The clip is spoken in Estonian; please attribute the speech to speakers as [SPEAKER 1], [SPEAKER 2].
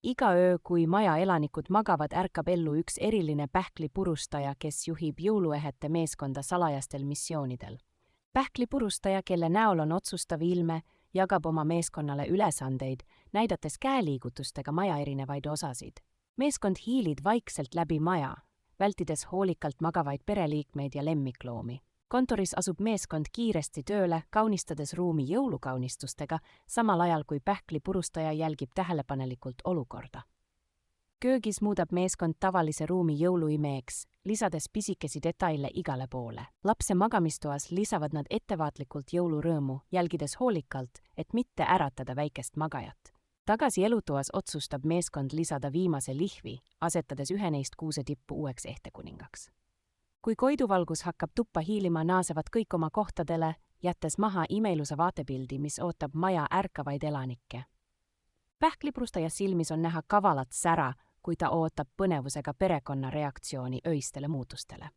[SPEAKER 1] Iga öö, kui maja elanikud magavad, ärkab ellu üks eriline pähklipurustaja, kes juhib jõuluehete meeskonda salajastel missioonidel. Pähklipurustaja, kelle näol on otsustav ilme, jagab oma meeskonnale ülesandeid, näidates käeliigutustega maja erinevaid osasid. Meeskond hiilid vaikselt läbi maja, vältides hoolikalt magavaid pereliikmeid ja lemmikloomi. Kontoris asub meeskond kiiresti tööle, kaunistades ruumi jõulukaunistustega, samal ajal kui pähklipurustaja jälgib tähelepanelikult olukorda. Köögis muudab meeskond tavalise ruumi jõuluimeeks, lisades pisikesi detaile igale poole. Lapse magamistoas lisavad nad ettevaatlikult jõulurõõmu, jälgides hoolikalt, et mitte äratada väikest magajat. Tagasi elutoas otsustab meeskond lisada viimase lihvi, asetades ühe neist kuuse tippu uueks ehtekuningaks. Kui koiduvalgus hakkab tuppa hiilima, naasevad kõik oma kohtadele, jättes maha imeilusa vaatepildi, mis ootab maja ärkavaid elanikke. Pähklipurustaja silmis on näha kavalat sära, kui ta ootab põnevusega perekonna reaktsiooni öistele muutustele.